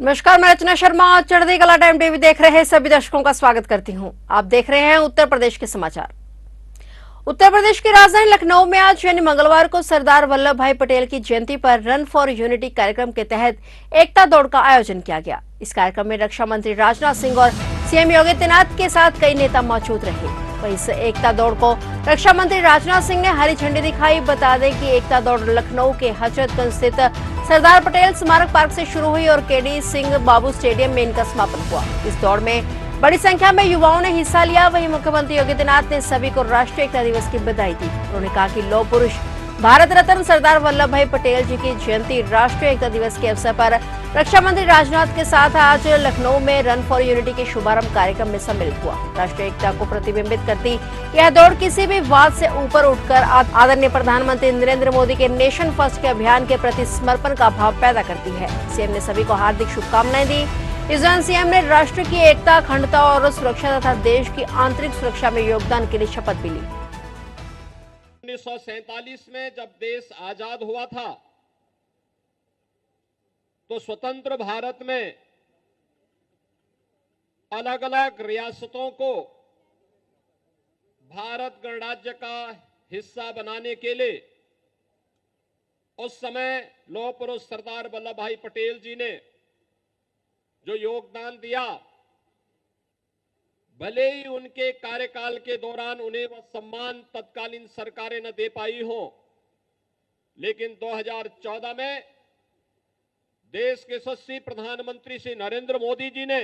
नमस्कार, मैं रचना शर्मा। चढ़ती कला टाइम टीवी देख रहे सभी दर्शकों का स्वागत करती हूं। आप देख रहे हैं उत्तर प्रदेश के समाचार। उत्तर प्रदेश की राजधानी लखनऊ में आज यानी मंगलवार को सरदार वल्लभ भाई पटेल की जयंती पर रन फॉर यूनिटी कार्यक्रम के तहत एकता दौड़ का आयोजन किया गया। इस कार्यक्रम में रक्षा मंत्री राजनाथ सिंह और सीएम योगी आदित्यनाथ के साथ कई नेता मौजूद रहे। वहीं इस एकता दौड़ को रक्षा मंत्री राजनाथ सिंह ने हरी झंडी दिखाई। बता दें कि एकता दौड़ लखनऊ के हजरतगंज स्थित सरदार पटेल स्मारक पार्क से शुरू हुई और केडी सिंह बाबू स्टेडियम में इनका समापन हुआ। इस दौड़ में बड़ी संख्या में युवाओं ने हिस्सा लिया। वहीं मुख्यमंत्री योगी आदित्यनाथ ने सभी को राष्ट्रीय एकता दिवस की बधाई दी। उन्होंने कहा कि लौह पुरुष भारत रत्न सरदार वल्लभ भाई पटेल जी की जयंती राष्ट्रीय एकता दिवस के अवसर पर रक्षा मंत्री राजनाथ के साथ आज लखनऊ में रन फॉर यूनिटी के शुभारंभ कार्यक्रम में सम्मिलित हुआ। राष्ट्रीय एकता को प्रतिबिंबित करती यह दौड़ किसी भी वाद से ऊपर उठकर आदरणीय प्रधानमंत्री नरेंद्र मोदी के नेशन फर्स्ट के अभियान के प्रति समर्पण का भाव पैदा करती है। सीएम ने सभी को हार्दिक शुभकामनाएं दी। इस दौरान सीएम ने राष्ट्र की एकता, अखंडता और सुरक्षा तथा देश की आंतरिक सुरक्षा में योगदान के लिए शपथ भी ली। 1947 में जब देश आजाद हुआ था तो स्वतंत्र भारत में अलग अलग रियासतों को भारत गणराज्य का हिस्सा बनाने के लिए उस समय लौह पुरुष सरदार वल्लभ भाई पटेल जी ने जो योगदान दिया, भले ही उनके कार्यकाल के दौरान उन्हें वह सम्मान तत्कालीन सरकारें न दे पाई हो, लेकिन 2014 में देश के यशस्वी प्रधानमंत्री श्री नरेंद्र मोदी जी ने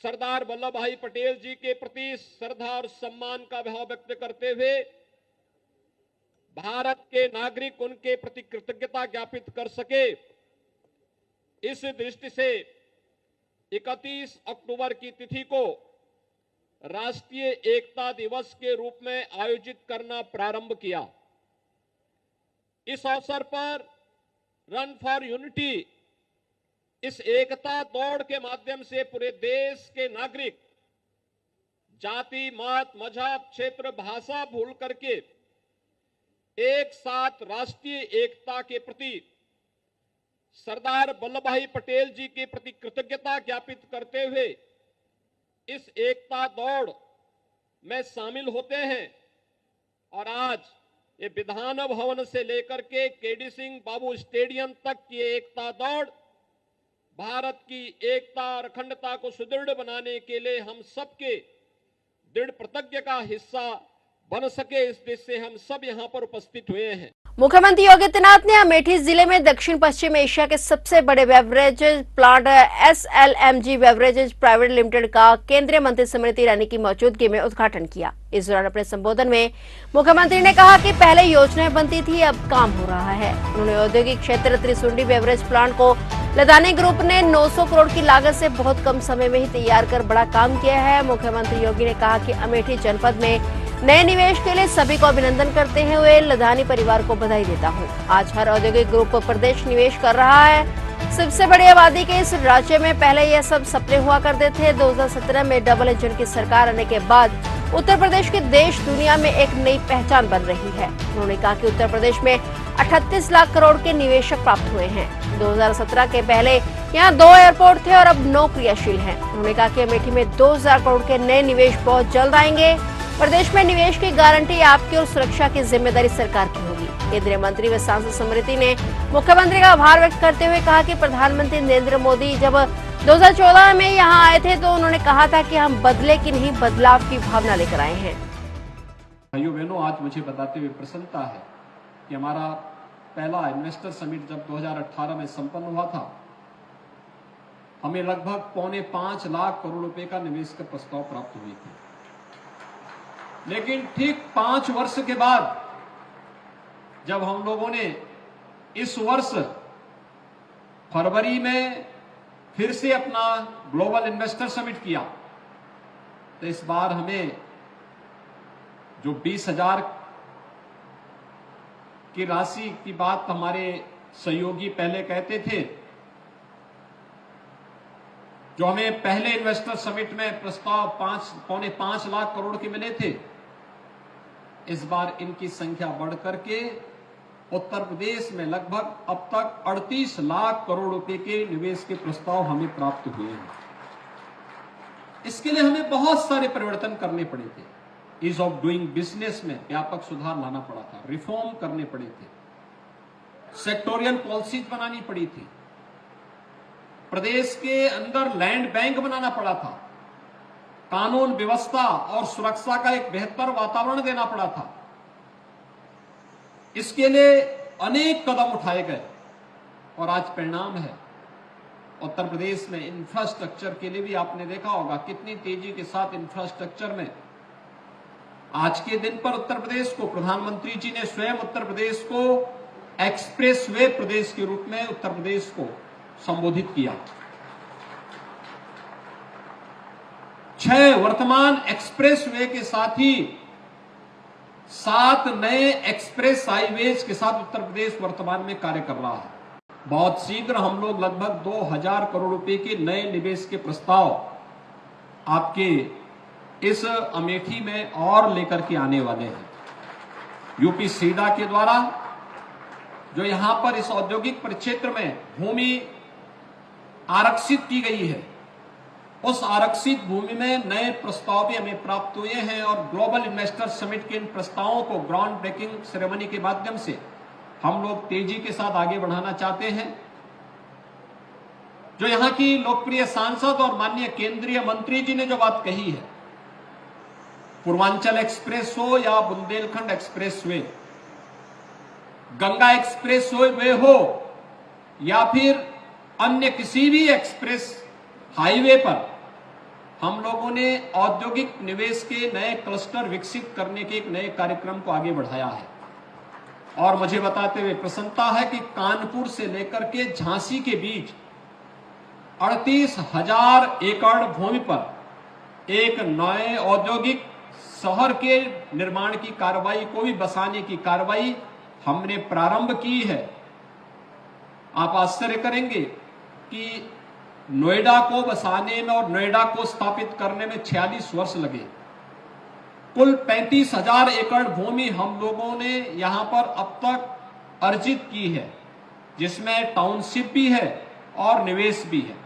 सरदार वल्लभ भाई पटेल जी के प्रति श्रद्धा और सम्मान का भाव व्यक्त करते हुए भारत के नागरिक उनके प्रति कृतज्ञता ज्ञापित कर सके, इस दृष्टि से 31 अक्टूबर की तिथि को राष्ट्रीय एकता दिवस के रूप में आयोजित करना प्रारंभ किया। इस अवसर पर रन फॉर यूनिटी, इस एकता दौड़ के माध्यम से पूरे देश के नागरिक जाति, मत, मजहब, क्षेत्र, भाषा भूल करके एक साथ राष्ट्रीय एकता के प्रति, सरदार वल्लभ भाई पटेल जी के प्रति कृतज्ञता ज्ञापित करते हुए इस एकता दौड़ में शामिल होते हैं। और आज ये विधान भवन से लेकर के केडी सिंह बाबू स्टेडियम तक की एकता दौड़ भारत की एकता और अखंडता को सुदृढ़ बनाने के लिए हम सबके दृढ़ प्रतिज्ञा का हिस्सा बन सके, इस देश से हम सब यहाँ पर उपस्थित हुए हैं। मुख्यमंत्री योगी आदित्यनाथ ने अमेठी जिले में दक्षिण पश्चिम एशिया के सबसे बड़े beverages plant SLMG beverages private limited का केंद्रीय मंत्री स्मृति ईरानी की मौजूदगी में उद्घाटन किया। इस दौरान अपने संबोधन में मुख्यमंत्री ने कहा कि पहले योजनाएं बनती थी, अब काम हो रहा है। उन्होंने औद्योगिक क्षेत्र त्रिशुंडी बेवरेज प्लांट को लदानी ग्रुप ने 900 करोड़ की लागत से बहुत कम समय में ही तैयार कर बड़ा काम किया है। मुख्यमंत्री योगी ने कहा कि अमेठी जनपद में नए निवेश के लिए सभी को अभिनंदन करते हुए लधानी परिवार को बधाई देता हूं। आज हर औद्योगिक ग्रुप प्रदेश निवेश कर रहा है। सबसे बड़ी आबादी के इस राज्य में पहले यह सब सपने हुआ करते थे। 2017 में डबल इंजन की सरकार आने के बाद उत्तर प्रदेश की देश दुनिया में एक नई पहचान बन रही है। उन्होंने कहा कि उत्तर प्रदेश में 38 लाख करोड़ के निवेशक प्राप्त हुए हैं। 2017 के पहले यहाँ 2 एयरपोर्ट थे और अब 9 क्रियाशील हैं। उन्होंने कहा कि अमेठी में 2000 करोड़ के नए निवेश बहुत जल्द आएंगे। प्रदेश में निवेश की गारंटी आपकी और सुरक्षा की जिम्मेदारी सरकार की होगी। केंद्रीय मंत्री व सांसद स्मृति ने मुख्यमंत्री का आभार व्यक्त करते हुए कहा कि प्रधानमंत्री नरेंद्र मोदी जब 2014 में यहां आए थे तो उन्होंने कहा था कि हम बदले की नहीं, बदलाव की भावना लेकर आए हैं। भाइयों बहनों, आज मुझे बताते हुए प्रसन्नता है कि हमारा पहला इन्वेस्टर समिट जब 2018 में संपन्न हुआ था, हमें लगभग 4.25 लाख करोड़ रुपए का निवेश का प्रस्ताव प्राप्त हुए थे। लेकिन ठीक 5 वर्ष के बाद जब हम लोगों ने इस वर्ष फरवरी में फिर से अपना ग्लोबल इन्वेस्टर समिट किया, तो इस बार हमें जो 20,000 की राशि की बात हमारे सहयोगी पहले कहते थे, जो हमें पहले इन्वेस्टर समिट में प्रस्ताव 5.25 लाख करोड़ के मिले थे, इस बार इनकी संख्या बढ़कर के उत्तर प्रदेश में लगभग अब तक 38 लाख करोड़ रुपए के निवेश के प्रस्ताव हमें प्राप्त हुए हैं। इसके लिए हमें बहुत सारे परिवर्तन करने पड़े थे। ईज ऑफ डूइंग बिजनेस में व्यापक सुधार लाना पड़ा था, रिफॉर्म करने पड़े थे, सेक्टोरियल पॉलिसीज बनानी पड़ी थी, प्रदेश के अंदर लैंड बैंक बनाना पड़ा था, कानून व्यवस्था और सुरक्षा का एक बेहतर वातावरण देना पड़ा था। इसके लिए अनेक कदम उठाए गए और आज परिणाम है। उत्तर प्रदेश में इंफ्रास्ट्रक्चर के लिए भी आपने देखा होगा कितनी तेजी के साथ इंफ्रास्ट्रक्चर में आज के दिन पर उत्तर प्रदेश को प्रधानमंत्री जी ने स्वयं उत्तर प्रदेश को एक्सप्रेसवे प्रदेश के रूप में उत्तर प्रदेश को संबोधित किया। 6 वर्तमान एक्सप्रेसवे के साथ ही 7 नए एक्सप्रेस हाईवेज के साथ उत्तर प्रदेश वर्तमान में कार्य कर रहा है। बहुत शीघ्र हम लोग लगभग 2000 करोड़ रुपए के नए निवेश के प्रस्ताव आपके इस अमेठी में और लेकर के आने वाले हैं। यूपी सीडा के द्वारा जो यहां पर इस औद्योगिक परिक्षेत्र में भूमि आरक्षित की गई है, उस आरक्षित भूमि में नए प्रस्ताव भी हमें प्राप्त हुए हैं और ग्लोबल इन्वेस्टर समिट के इन प्रस्तावों को ग्राउंड ब्रेकिंग सेरेमनी के माध्यम से हम लोग तेजी के साथ आगे बढ़ाना चाहते हैं। जो यहां की लोकप्रिय सांसद और माननीय केंद्रीय मंत्री जी ने जो बात कही है, पूर्वांचल एक्सप्रेस हो या Bundelkhand express way, Ganga express way हो या फिर अन्य किसी भी एक्सप्रेस हाईवे पर हम लोगों ने औद्योगिक निवेश के नए क्लस्टर विकसित करने के एक नए कार्यक्रम को आगे बढ़ाया है। और मुझे बताते हुए प्रसन्नता है कि कानपुर से लेकर के झांसी के बीच 38,000 एकड़ भूमि पर एक नए औद्योगिक शहर के निर्माण की कार्रवाई को भी बसाने की कार्रवाई हमने प्रारंभ की है। आप आश्चर्य करेंगे कि नोएडा को बसाने में और नोएडा को स्थापित करने में 46 वर्ष लगे। कुल 35,000 एकड़ भूमि हम लोगों ने यहां पर अब तक अर्जित की है, जिसमें टाउनशिप भी है और निवेश भी है।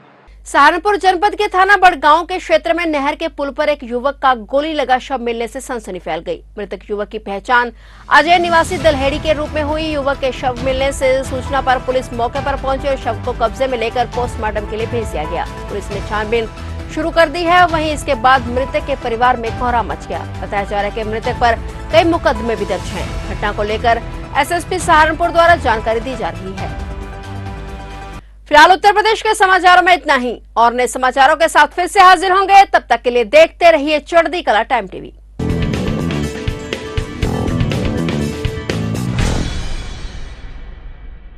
सहारनपुर जनपद के थाना बड़गांव के क्षेत्र में नहर के पुल पर एक युवक का गोली लगा शव मिलने से सनसनी फैल गई। मृतक युवक की पहचान अजय निवासी दलहेड़ी के रूप में हुई। युवक के शव मिलने से सूचना पर पुलिस मौके पर पहुंची और शव को कब्जे में लेकर पोस्टमार्टम के लिए भेज दिया गया। पुलिस ने छानबीन शुरू कर दी है। वहीं इसके बाद मृतक के परिवार में कोहराम मच गया। बताया जा रहा है कि मृतक पर कई मुकदमे भी दर्ज हैं। घटना को लेकर एसएसपी सहारनपुर द्वारा जानकारी दी जा रही है। फिलहाल उत्तर प्रदेश के समाचारों में इतना ही और नए समाचारों के साथ फिर से हाजिर होंगे। तब तक के लिए देखते रहिए चढ़ती कला टाइम टीवी।